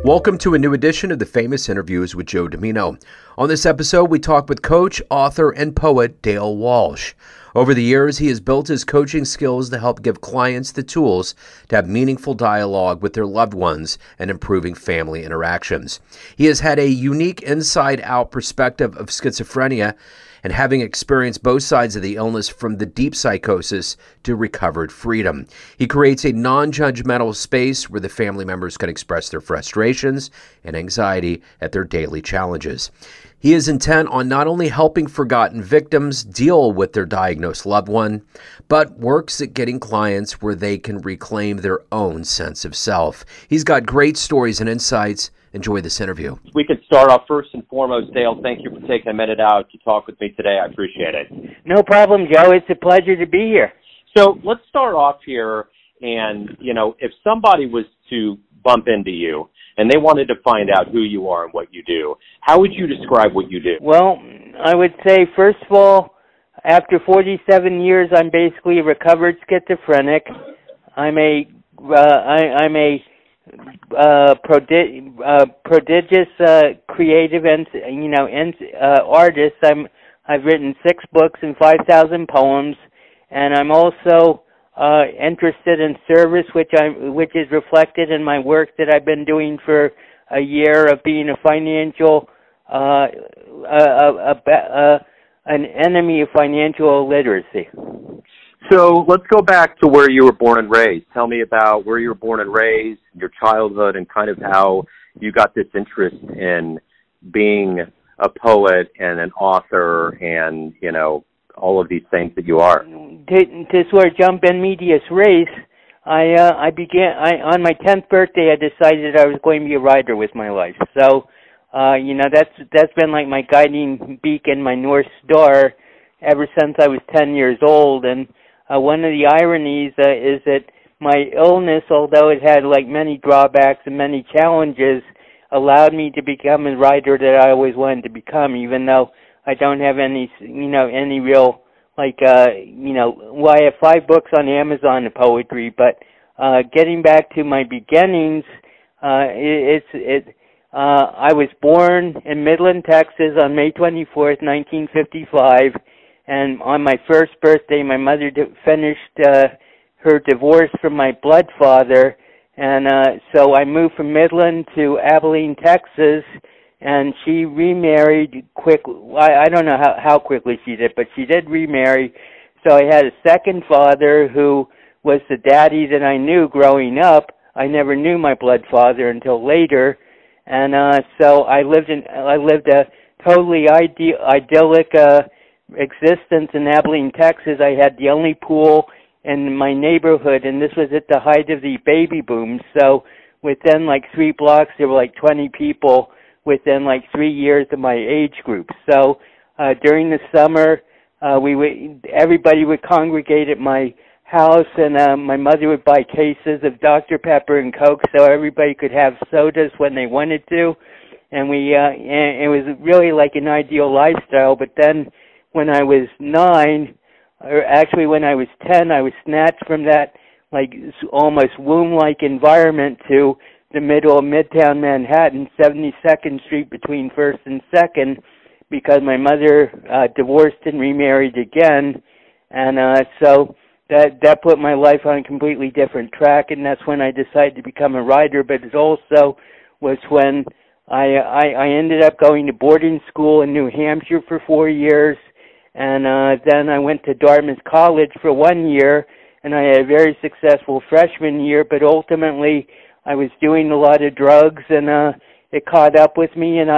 Welcome to a new edition of the Famous Interviews with Joe Dimino. On this episode, we talk with coach, author, and poet Dale Walsh. Over the years, he has built his coaching skills to help give clients the tools to have meaningful dialogue with their loved ones and improving family interactions. He has had a unique inside-out perspective of schizophrenia and having experienced both sides of the illness from the deep psychosis to recovered freedom. He creates a non-judgmental space where the family members can express their frustrations and anxiety at their daily challenges. He is intent on not only helping forgotten victims deal with their diagnosed loved one, but works at getting clients where they can reclaim their own sense of self. He's got great stories and insights. Enjoy this interview. We could start off first and foremost, Dale, thank you for taking a minute out to talk with me today. I appreciate it. No problem, Joe. It's a pleasure to be here. So let's start off here. And, if somebody was to bump into you and they wanted to find out who you are and what you do, how would you describe what you do? Well, I would say, first of all, after 47 years, I'm basically a recovered schizophrenic. I'm a prodigious creative and artist. I've written 6 books and 5,000 poems, and I'm also interested in service, which is reflected in my work that I've been doing for a year of being a financial an enemy of financial illiteracy. So let's go back to where you were born and raised. Tell me about where you were born and raised, your childhood, and kind of how you got this interest in being a poet and an author and, all of these things that you are. To sort of jump in medias res, on my 10th birthday, I decided I was going to be a writer with my life. So, that's been like my guiding beacon, my North Star, ever since I was 10 years old. And one of the ironies is that my illness, although it had like many drawbacks and many challenges, allowed me to become a writer that I always wanted to become, even though I don't have any real, I have 5 books on Amazon of poetry, but getting back to my beginnings, I was born in Midland, Texas on May 24th, 1955, and on my first birthday, my mother finished her divorce from my blood father, and so I moved from Midland to Abilene, Texas, and she remarried quick. I don't know how quickly she did, but she did remarry. So I had a second father who was the daddy that I knew growing up. I never knew my blood father until later, and so I lived a totally idyllic existence in Abilene, Texas. I had the only pool in my neighborhood, and this was at the height of the baby boom. So within like 3 blocks, there were like 20 people within like 3 years of my age group. So during the summer, everybody would congregate at my house, and my mother would buy cases of Dr. Pepper and Coke so everybody could have sodas when they wanted to. And it was really like an ideal lifestyle. But then when I was 9, or actually when I was 10, I was snatched from that like almost womb-like environment to the middle of Midtown Manhattan, 72nd Street between 1st and 2nd, because my mother divorced and remarried again, and so that put my life on a completely different track, and that's when I decided to become a writer. But it also was when I ended up going to boarding school in New Hampshire for 4 years, and then I went to Dartmouth College for 1 year, and I had a very successful freshman year, but ultimately I was doing a lot of drugs, and it caught up with me, and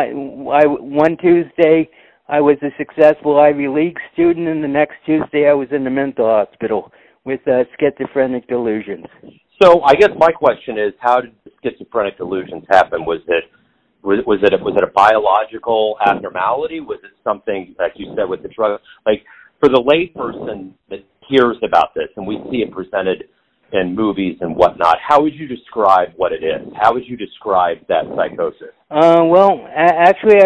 one Tuesday I was a successful Ivy League student, and the next Tuesday I was in the mental hospital with schizophrenic delusions. So I guess my question is, how did schizophrenic delusions happen? Was it a biological abnormality? Was it something, like you said, with the drug? Like, for the layperson that hears about this, and we see it presented in movies and whatnot, how would you describe what it is? How would you describe that psychosis? Actually,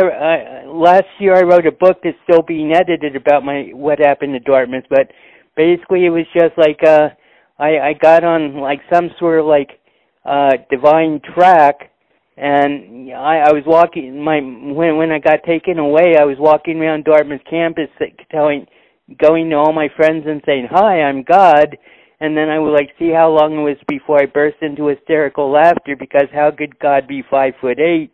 last year I wrote a book that's still being edited about what happened to Dartmouth, but basically it was just like I got on like some sort of like divine track, And I was walking, when I got taken away, I was walking around Dartmouth campus going to all my friends and saying, "Hi, I'm God." And then I would see how long it was before I burst into hysterical laughter, because how could God be 5'8"?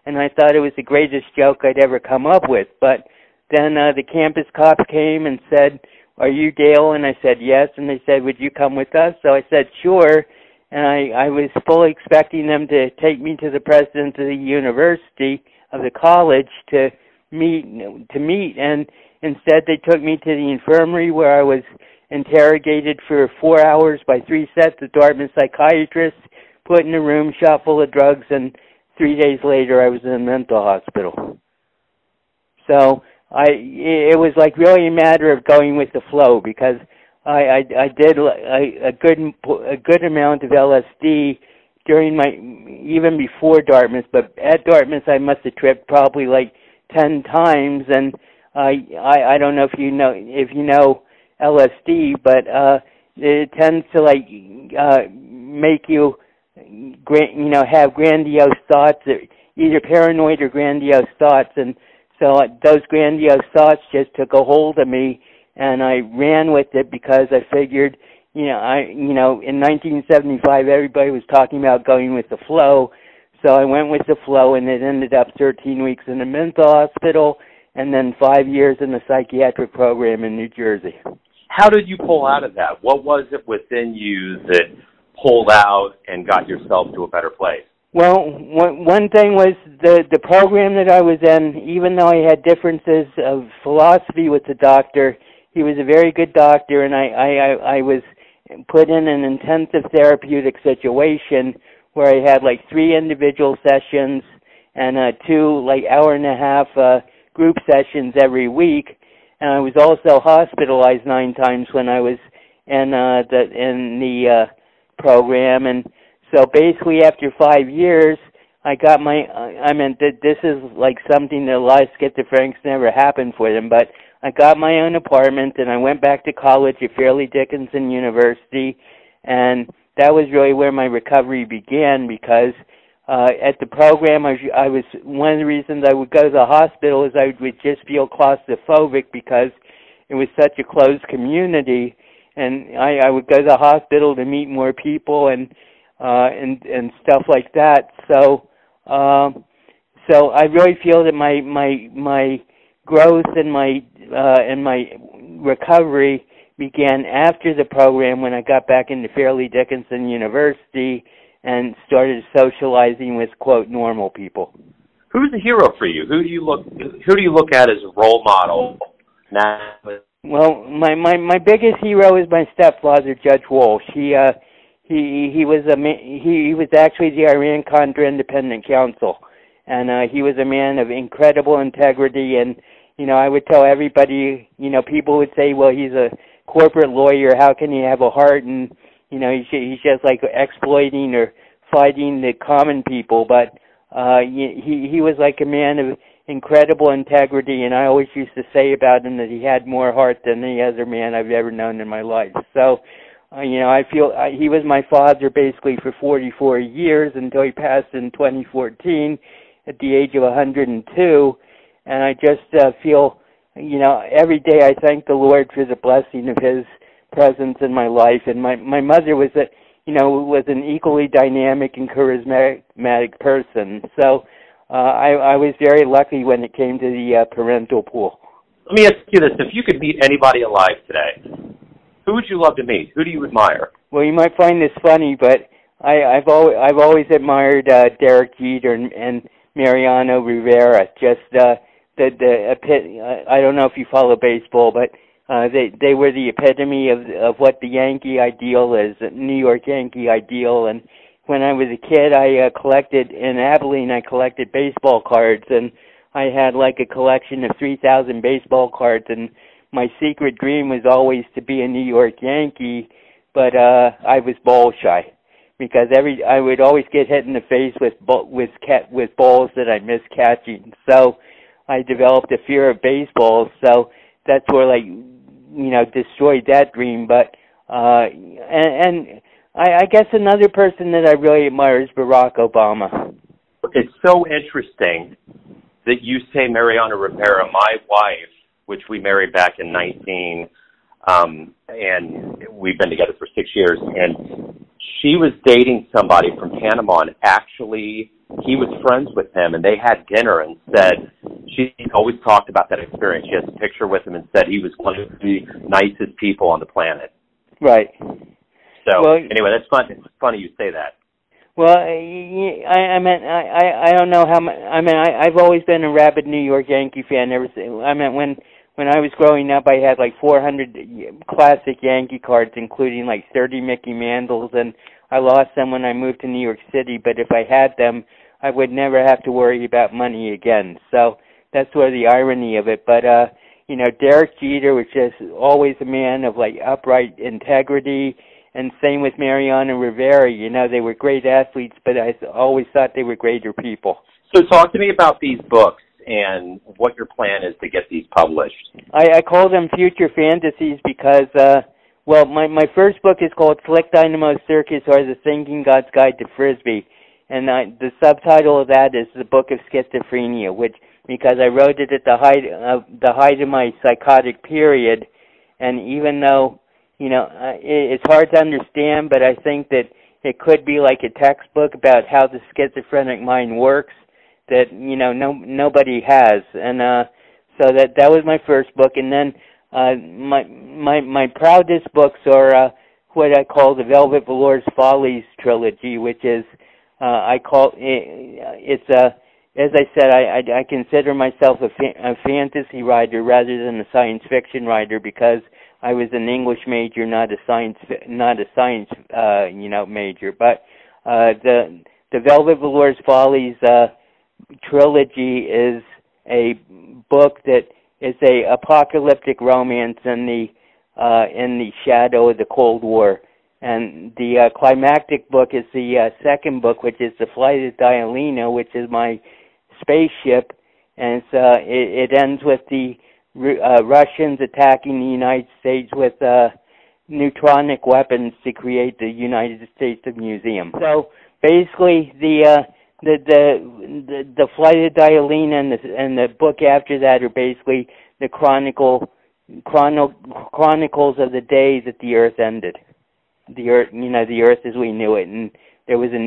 And I thought it was the greatest joke I'd ever come up with. But then the campus cop came and said, "Are you Dale?" And I said, "Yes." And they said, "Would you come with us?" So I said, "Sure." And I was fully expecting them to take me to the president of the university, of the college, to meet. And instead they took me to the infirmary, where I was interrogated for 4 hours by 3 sets of Dartmouth psychiatrists, put in a room, shot full of drugs, and 3 days later I was in a mental hospital. So it was really a matter of going with the flow, because I did a good amount of LSD during even before Dartmouth, but at Dartmouth I must have tripped probably 10 times, and I don't know if you know LSD, but it tends to make you have grandiose thoughts, either paranoid or grandiose thoughts, and so those grandiose thoughts just took a hold of me, and I ran with it, because I figured, in 1975 everybody was talking about going with the flow, so I went with the flow, and it ended up 13 weeks in a mental hospital, and then 5 years in the psychiatric program in New Jersey. How did you pull out of that? What was it within you that pulled out and got yourself to a better place? Well, one thing was the program that I was in, even though I had differences of philosophy with the doctor, he was a very good doctor, and I was put in an intensive therapeutic situation where I had 3 individual sessions and 2 hour-and-a-half group sessions every week. And I was also hospitalized 9 times when I was in the program. And so basically after 5 years, I got this is something that a lot of schizophrenics never happened for them, but I got my own apartment, and I went back to college at Fairleigh Dickinson University, and that was really where my recovery began, because at the program, I was one of the reasons I would go to the hospital is I would just feel claustrophobic, because it was such a closed community, and I would go to the hospital to meet more people and stuff like that. So I really feel that my growth and my recovery began after the program, when I got back into Fairleigh Dickinson University and started socializing with, quote, normal people. Who's a hero for you? Who do you look at as a role model now? Well, my biggest hero is my stepfather, Judge Walsh. He was actually the Iran Contra Independent Counsel, and he was a man of incredible integrity. And I would tell everybody, people would say, well, he's a corporate lawyer, how can he have a heart? And he's just exploiting or fighting the common people, but he was a man of incredible integrity, and I always used to say about him that he had more heart than any other man I've ever known in my life. So, I feel he was my father basically for 44 years until he passed in 2014 at the age of 102, and I just feel, every day I thank the Lord for the blessing of his presence in my life. And my mother was an equally dynamic and charismatic person. So I was very lucky when it came to the parental pool. Let me ask you this: if you could meet anybody alive today, who would you love to meet? Who do you admire? Well, you might find this funny, but I've always admired Derek Jeter and Mariano Rivera. Just I don't know if you follow baseball, but they were the epitome of what the Yankee ideal is, the New York Yankee ideal. And when I was a kid, I collected in Abilene. I collected baseball cards, and I had a collection of 3,000 baseball cards. And my secret dream was always to be a New York Yankee, but I was ball shy, because I would always get hit in the face with balls that I missed catching. So I developed a fear of baseball. So that's where destroyed that dream. But and I guess another person that I really admire is Barack Obama. it's so interesting that you say Mariana Rivera, my wife, which we married back in 19, and we've been together for 6 years, and she was dating somebody from Panama, and actually he was friends with him, and they had dinner and said, she always talked about that experience. She has a picture with him and said he was one of the nicest people on the planet. Right. So, well, anyway, that's fun. It's funny you say that. Well, I don't know how much. I've always been a rabid New York Yankee fan. When I was growing up, I had like 400 classic Yankee cards, including like 30 Mickey Mantles, and I lost them when I moved to New York City. But if I had them, I would never have to worry about money again. So that's sort of the irony of it. But Derek Jeter was just always a man of like upright integrity. And same with Mariana Rivera. They were great athletes, but I always thought they were greater people. So talk to me about these books and what your plan is to get these published. I call them future fantasies because, my first book is called Slick Dynamo Circus, or The Thinking God's Guide to Frisbee. And the subtitle of that is The Book of Schizophrenia, because I wrote it at the height of my psychotic period. And even though it's hard to understand, but I think that it could be like a textbook about how the schizophrenic mind works that, nobody has. And so that was my first book. And then my proudest books are what I call the Velvet Velours Follies trilogy, which is, as I said, I consider myself a fantasy writer rather than a science fiction writer because I was an English major, not a science major. But the Velvet Velours Follies trilogy is a book that is a apocalyptic romance in the shadow of the Cold War. And the climactic book is the second book, which is The Flight of Dialina, which is my spaceship, and it ends with the Russians attacking the United States with neutronic weapons to create the United States of Museum. So basically, the Flight of Dialina and the book after that are basically the chronicles of the day that the Earth ended. The Earth as we knew it, and there was a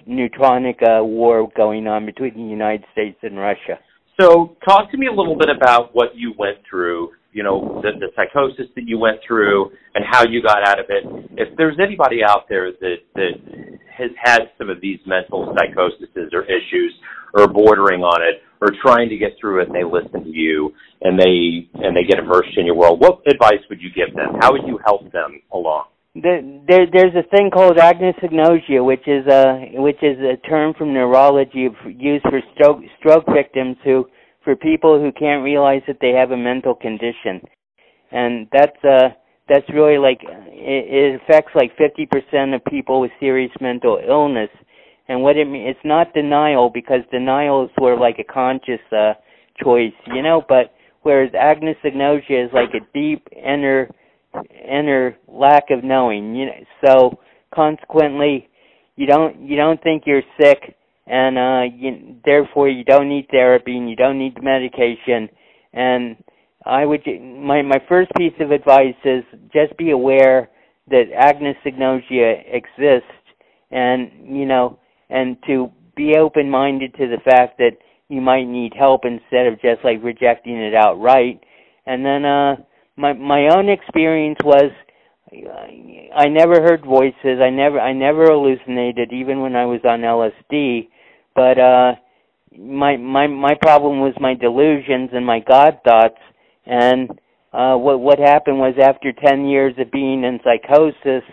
neutronic war going on between the United States and Russia. So talk to me a little bit about what you went through, the psychosis that you went through and how you got out of it. If there's anybody out there that has had some of these mental psychoses or issues or bordering on it or trying to get through it and they listen to you and they get immersed in your world, what advice would you give them? How would you help them along? There's a thing called agnosognosia, which is a term from neurology used for stroke victims for people who can't realize that they have a mental condition, and that's really like it affects like 50% of people with serious mental illness. And what it means, it's not denial, because denial is sort of like a conscious choice, but whereas agnosognosia is like a deep inner lack of knowing, so consequently you don't think you're sick, and therefore you don't need therapy and you don't need the medication. And my first piece of advice is just be aware that agnosognosia exists, and to be open-minded to the fact that you might need help instead of just like rejecting it outright. And then my own experience was I never heard voices. I never hallucinated, even when I was on LSD. But my problem was my delusions and my God thoughts. And what happened was, after 10 years of being in psychosis,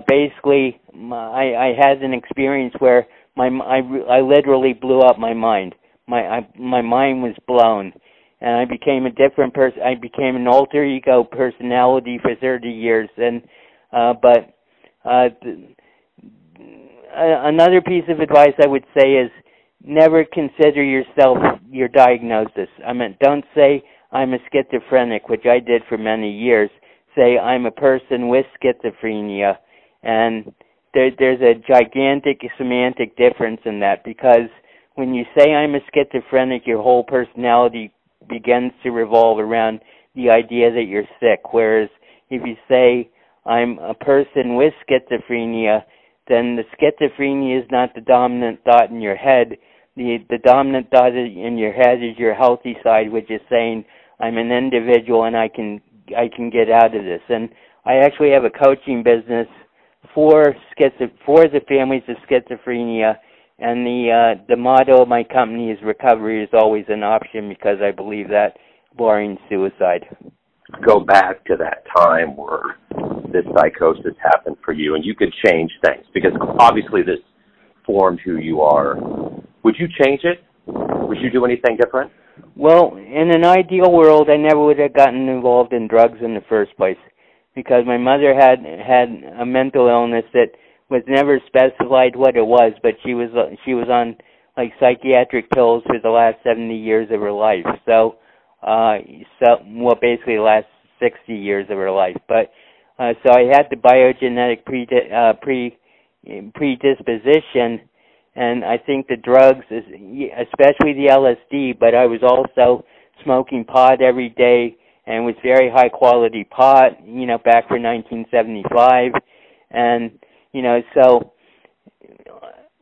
basically I had an experience where I literally blew up my mind. My mind was blown. And I became a different person. I became an alter ego personality for 30 years. And another piece of advice I would say is never consider yourself your diagnosis. Don't say I'm a schizophrenic, which I did for many years. Say I'm a person with schizophrenia, and there's a gigantic semantic difference in that, because when you say I'm a schizophrenic, your whole personality begins to revolve around the idea that you're sick, whereas if you say I'm a person with schizophrenia, then the schizophrenia is not the dominant thought in your head. The dominant thought in your head is your healthy side, which is saying I'm an individual and I can get out of this. And I actually have a coaching business for the families of schizophrenia, and the motto of my company is recovery is always an option, because I believe that barring suicide. Go back to that time where this psychosis happened for you and you could change things, because obviously this formed who you are. Would you change it? Would you do anything different? Well, in an ideal world, I never would have gotten involved in drugs in the first place, because my mother had a mental illness that was never specified what it was, but she was on like psychiatric pills for the last 70 years of her life. So basically the last 60 years of her life. But so I had the biogenetic predisposition, and I think the drugs, especially the LSD, but I was also smoking pot every day, and was very high quality pot, back for 1975. And, so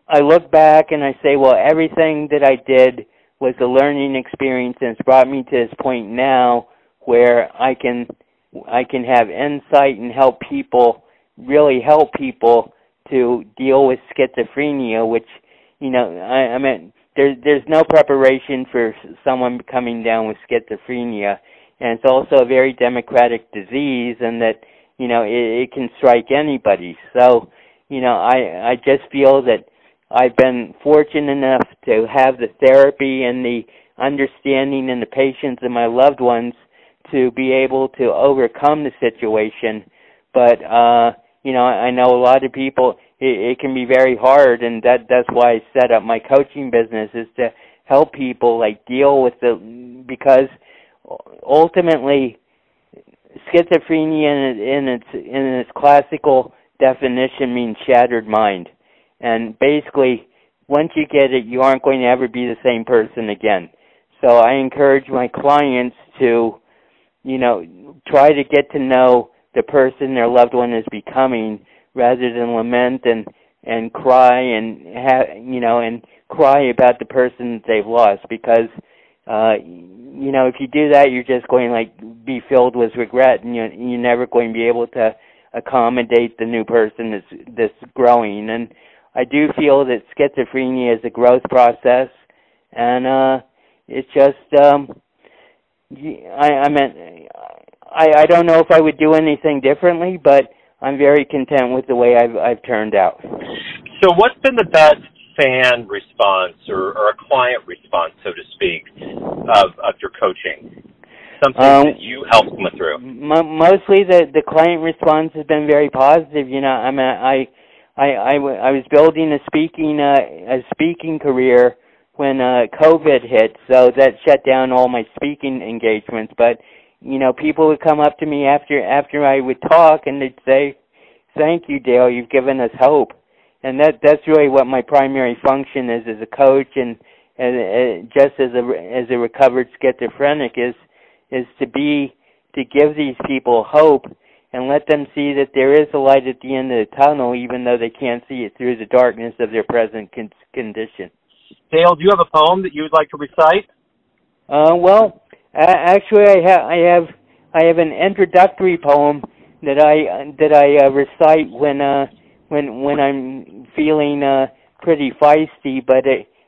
I look back and I say, well, everything that I did was a learning experience, and it's brought me to this point now where I can have insight and really help people to deal with schizophrenia, which, I mean, there's no preparation for someone coming down with schizophrenia, and it's also a very democratic disease, and that, it can strike anybody. So, I just feel that I've been fortunate enough to have the therapy and the understanding and the patience of my loved ones to be able to overcome the situation. But, I know a lot of people, it can be very hard, and that's why I set up my coaching business, is to help people deal with because ultimately schizophrenia in its classical definition means shattered mind. And basically, once you get it, you aren't going to ever be the same person again. So I encourage my clients to, try to get to know the person their loved one is becoming, rather than lament and cry and cry about the person that they've lost. Because, if you do that, you're just going be filled with regret, and you're never going to be able to accommodate the new person that's growing. And I do feel that schizophrenia is a growth process, and it's just I don't know if I would do anything differently, but I'm very content with the way I've turned out. So what's been the best fan response or a client response, so to speak, of your coaching? Something that you helped them through? Mostly the client response has been very positive. I was building a speaking career when COVID hit, so that shut down all my speaking engagements. But people would come up to me after I would talk, and they'd say, "Thank you, Dale. You've given us hope." And that's really what my primary function is as a coach, and just as a recovered schizophrenic is to give these people hope and let them see that there is a light at the end of the tunnel, even though they can't see it through the darkness of their present condition. Dale, do you have a poem that you would like to recite? Well, actually, I have an introductory poem that I recite when I'm feeling pretty feisty, but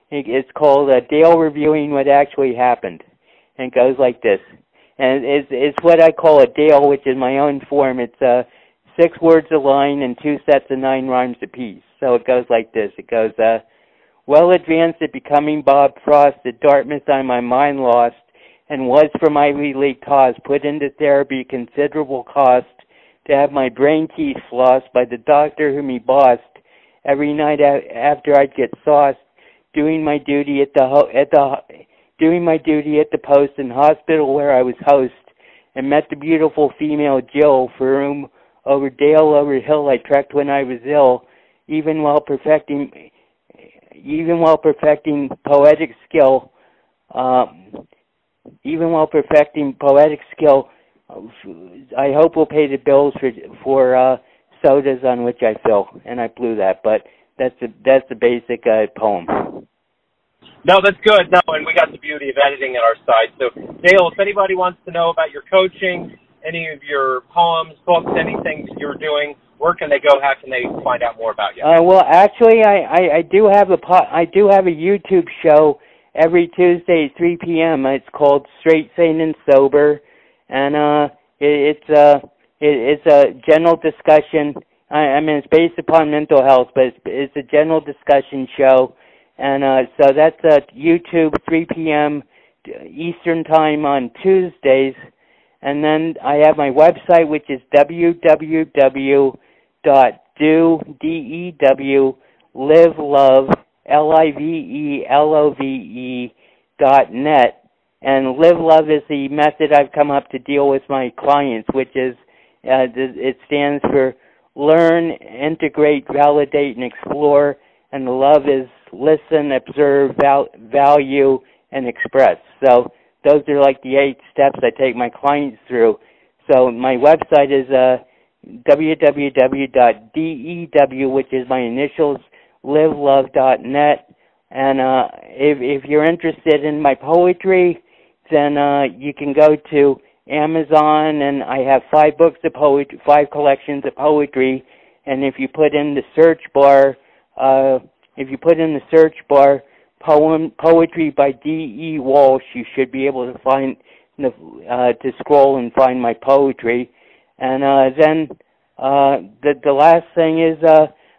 it's called Dale Reviewing What Actually Happened, and it goes like this. And it's what I call a Dale, which is my own form. It's 6 words a line and 2 sets of 9 rhymes apiece. So it goes like this. It goes, well advanced at becoming Bob Frost, at Dartmouth I my mind lost, and was for my relate cause put into therapy considerable cost, to have my brain teeth flossed by the doctor whom he bossed every night after I'd get sauced, doing my duty at the post and hospital where I was host, and met the beautiful female Jill, for whom over dale, over hill I trekked when I was ill, even while perfecting poetic skill. I hope will pay the bills for sodas on which I fill, and I blew that, but that's the basic poem. No, that's good. No, and we got the beauty of editing at our side. So, Dale, if anybody wants to know about your coaching, any of your poems, books, anything that you're doing, where can they go? How can they find out more about you? Well, actually, I do have a YouTube show every Tuesday at 3 p.m. It's called Straight, Sane, and Sober, and it's a general discussion. I mean, it's based upon mental health, but it's a general discussion show, and so that's at YouTube 3 p.m. Eastern Time on Tuesdays, and then I have my website, which is www.livelove.net. And Live Love is the method I've come up to deal with my clients, which is, it stands for learn, integrate, validate, and explore. And the love is listen, observe, value, and express. So those are like the 8 steps I take my clients through. So my website is www.dew, which is my initials, livelove.net. And if you're interested in my poetry, then you can go to Amazon, and I have 5 books of poetry, 5 collections of poetry. And if you put in the search bar, poetry by D.E. Walsh, you should be able to find to scroll and find my poetry. And then the last thing is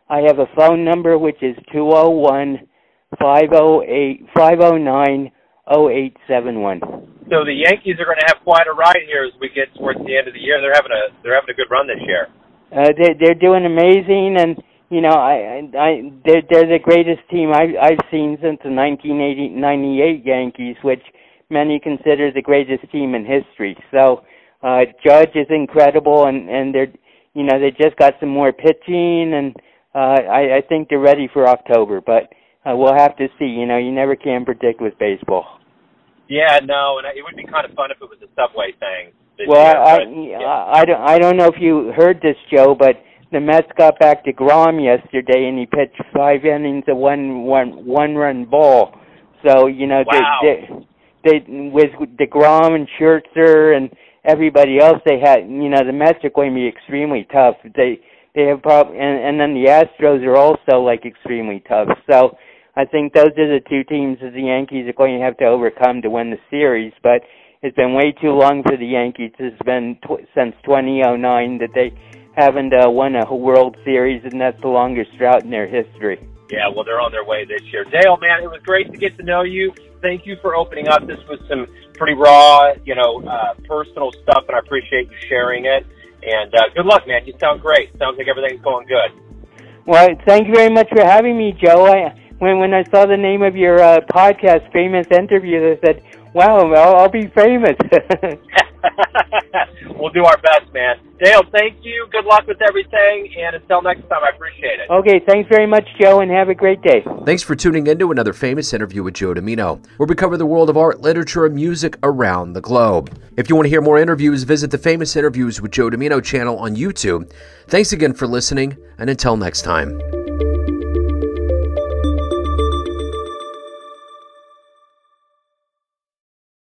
I have a phone number, which is 201-509-0871. So the Yankees are going to have quite a ride here as we get towards the end of the year. They're having a good run this year. They're doing amazing, and you know they're the greatest team I've seen since the 1998 Yankees, which many consider the greatest team in history. So Judge is incredible, and they just got some more pitching, and I think they're ready for October, but we'll have to see. You never can predict with baseball. Yeah, no, and it would be kind of fun if it was a Subway thing. Well, I don't know if you heard this, Joe, but the Mets got back to Grom yesterday, and he pitched 5 innings of one-run ball. So wow. they with DeGrom and Scherzer and everybody else, they had the Mets are going to be extremely tough. They have and then the Astros are also extremely tough. So I think those are the 2 teams that the Yankees are going to have to overcome to win the series. But it's been way too long for the Yankees. It's been since 2009 that they haven't won a World Series, and that's the longest drought in their history. Yeah, well, they're on their way this year. Dale, man, it was great to get to know you. Thank you for opening up. This was some pretty raw, personal stuff, and I appreciate you sharing it. And good luck, man. You sound great. Sounds like everything's going good. Well, thank you very much for having me, Joe. When I saw the name of your podcast, Famous Interviews, I said, wow, I'll be famous. We'll do our best, man. Dale, thank you. Good luck with everything, and until next time, I appreciate it. Okay, thanks very much, Joe, and have a great day. Thanks for tuning in to another Famous Interview with Joe Dimino, where we cover the world of art, literature, and music around the globe. If you want to hear more interviews, visit the Famous Interviews with Joe Dimino channel on YouTube. Thanks again for listening, and until next time.